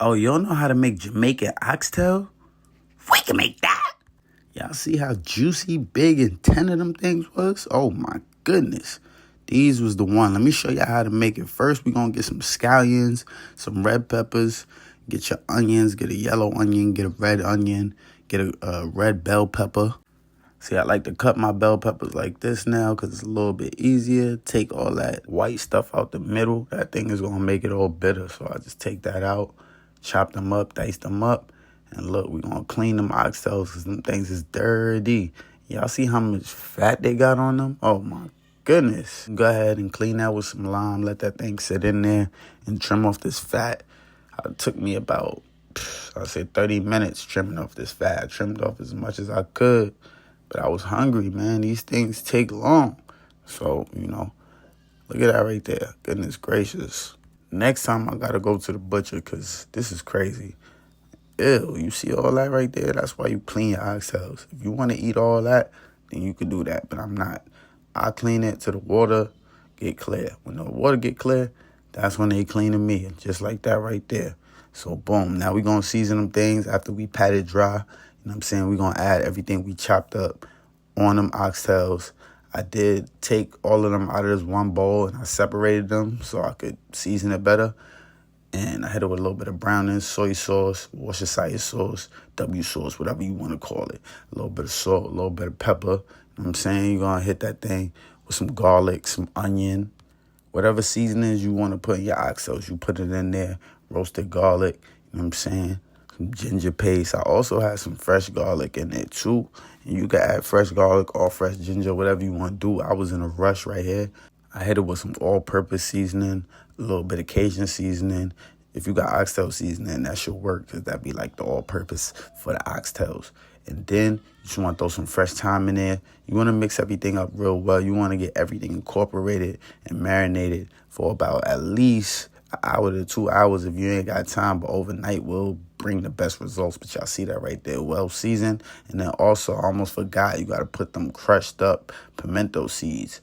Oh, y'all know how to make Jamaican oxtail? We can make that. Y'all see how juicy, big, and tender them things was? Oh my goodness. These was the one. Let me show y'all how to make it. First, we gonna get some scallions, some red peppers, get your onions, get a yellow onion, get a red onion, get a red bell pepper. See, I like to cut my bell peppers like this now because it's a little bit easier. Take all that white stuff out the middle. That thing is going to make it all bitter. So I just take that out, chop them up, dice them up. And look, we're going to clean them oxtails because them things is dirty. Y'all see how much fat they got on them? Oh, my goodness. Go ahead and clean that with some lime. Let that thing sit in there and trim off this fat. It took me about, I'd say 30 minutes trimming off this fat. I trimmed off as much as I could. But I was hungry, man. These things take long. So, look at that right there. Goodness gracious. Next time I got to go to the butcher because this is crazy. Ew, you see all that right there? That's why you clean your oxtails. If you want to eat all that, then you could do that. But I'm not. I clean it till the water get clear. When the water get clear, that's when they cleaning me. Just like that right there. So, boom. Now we going to season them things after we pat it dry. You know what I'm saying? We're going to add everything we chopped up on them oxtails. I did take all of them out of this one bowl and I separated them so I could season it better. And I hit it with a little bit of browning, soy sauce, Worcestershire sauce, W sauce, whatever you want to call it. A little bit of salt, a little bit of pepper. You know what I'm saying? You're going to hit that thing with some garlic, some onion, whatever seasonings you want to put in your oxtails. You put it in there, roasted garlic, you know what I'm saying? Some ginger paste. I also had some fresh garlic in there too. And you can add fresh garlic or fresh ginger, whatever you want to do. I was in a rush right here. I hit it with some all-purpose seasoning, a little bit of Cajun seasoning. If you got oxtail seasoning, that should work because that'd be like the all-purpose for the oxtails. And then you just want to throw some fresh thyme in there. You want to mix everything up real well. You want to get everything incorporated and marinated for about at least an hour to 2 hours if you ain't got time. But overnight will bring the best results. But y'all see that right there, well seasoned. And then also, I almost forgot, you got to put them crushed up pimento seeds.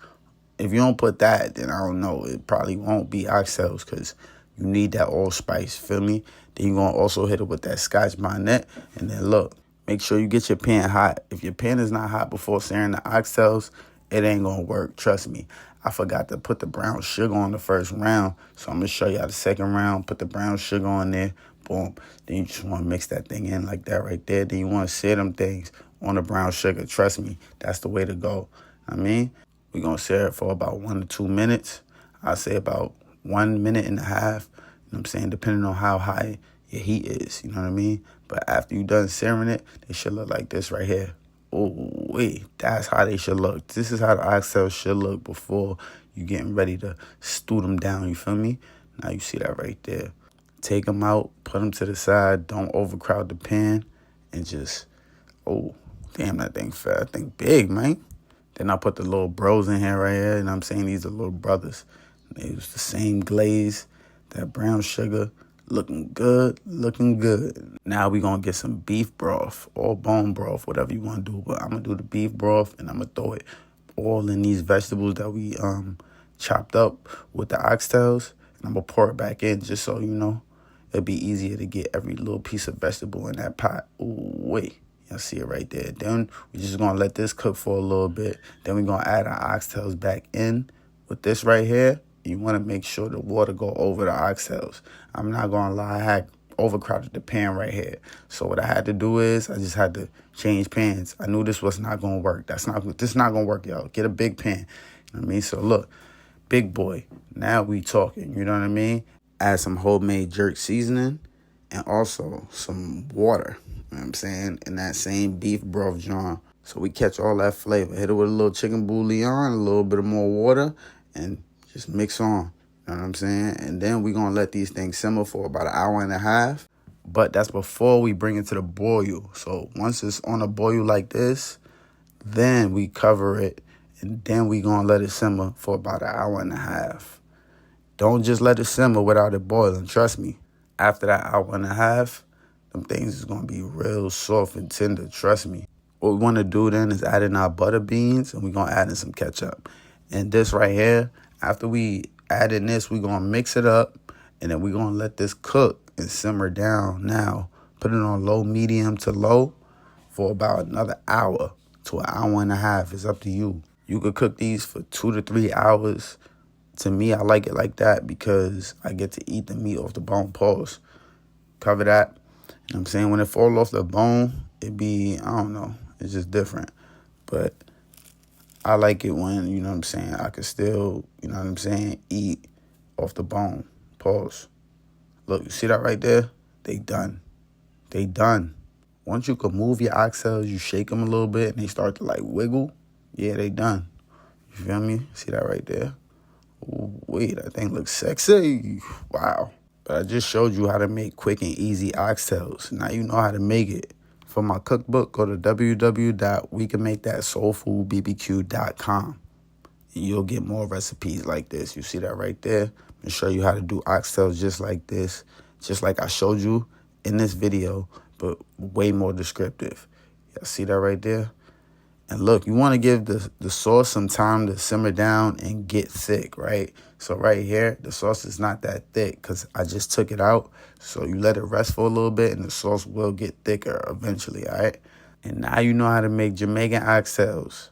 If you don't put that, then I don't know. It probably won't be oxtails because you need that allspice, feel me? Then you're going to also hit it with that Scotch bonnet. And then look, make sure you get your pan hot. If your pan is not hot before searing the oxtails, it ain't going to work. Trust me. I forgot to put the brown sugar on the first round. So I'm going to show y'all the second round. Put the brown sugar on there. Boom. Then you just want to mix that thing in like that right there. Then you want to sear them things on the brown sugar. Trust me, that's the way to go. We're going to sear it for about 1 to 2 minutes. I say about 1 minute and a half. You know what I'm saying? Depending on how high your heat is. You know what I mean? But after you're done searing it, they should look like this right here. Oh, wait. That's how they should look. This is how the oxtails should look before you getting ready to stew them down. You feel me? Now you see that right there. Take them out. Put them to the side. Don't overcrowd the pan. And just, oh, damn, that thing fat. That thing big, man. Then I put the little bros in here right here. You know what I'm saying? These are little brothers. They use the same glaze, that brown sugar. Looking good, looking good. Now we going to get some beef broth or bone broth, whatever you want to do. But I'm going to do the beef broth and I'm going to throw it all in these vegetables that we chopped up with the oxtails. And I'm going to pour it back in just so, it'll be easier to get every little piece of vegetable in that pot. Ooh, wait. Y'all see it right there. Then we're just going to let this cook for a little bit. Then we're going to add our oxtails back in with this right here. You want to make sure the water go over the oxtails. I'm not going to lie, I had overcrowded the pan right here. So what I had to do is I just had to change pans. I knew this was not going to work. This not going to work, y'all. Get a big pan. You know what I mean? So look, big boy. Now we talking. You know what I mean? Add some homemade jerk seasoning and also some water. You know what I'm saying? In that same beef broth jar. So we catch all that flavor. Hit it with a little chicken bouillon, a little bit of more water, and just mix on. You know what I'm saying? And then we're going to let these things simmer for about an hour and a half. But that's before we bring it to the boil. So once it's on a boil like this, then we cover it. And then we're going to let it simmer for about an hour and a half. Don't just let it simmer without it boiling. Trust me. After that hour and a half, them things is going to be real soft and tender. Trust me. What we want to do then is add in our butter beans. And we're going to add in some ketchup. And this right here, after we add in this, we're going to mix it up. And then we're going to let this cook and simmer down now. Put it on low, medium to low for about another hour to an hour and a half. It's up to you. You could cook these for 2 to 3 hours. To me, I like it like that because I get to eat the meat off the bone. Pause. Cover that. You know what I'm saying? When it fall off the bone, it be, I don't know. It's just different. But I like it when, you know what I'm saying, I can still, you know what I'm saying, eat off the bone. Pause. Look, you see that right there? They done. They done. Once you can move your oxtails, you shake them a little bit and they start to like wiggle. Yeah, they done. You feel me? See that right there? Ooh, wait, that thing looks sexy. Wow. But I just showed you how to make quick and easy oxtails. Now you know how to make it. For my cookbook, go to www.wecanmakethatsoulfoodbbq.com. And you'll get more recipes like this. You see that right there? I'm going to show you how to do oxtails just like this. Just like I showed you in this video, but way more descriptive. Y'all see that right there? And look, you want to give the sauce some time to simmer down and get thick, right? So right here, the sauce is not that thick because I just took it out. So you let it rest for a little bit and the sauce will get thicker eventually, all right? And now you know how to make Jamaican oxtails.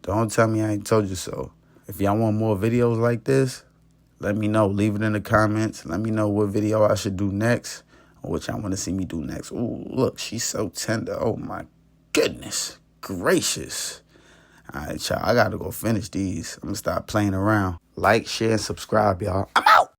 Don't tell me I ain't told you so. If y'all want more videos like this, let me know. Leave it in the comments. Let me know what video I should do next or what y'all want to see me do next. Ooh, look, she's so tender. Oh, my goodness gracious. All right, y'all, I got to go finish these. I'm going to stop playing around. Like, share, and subscribe, y'all.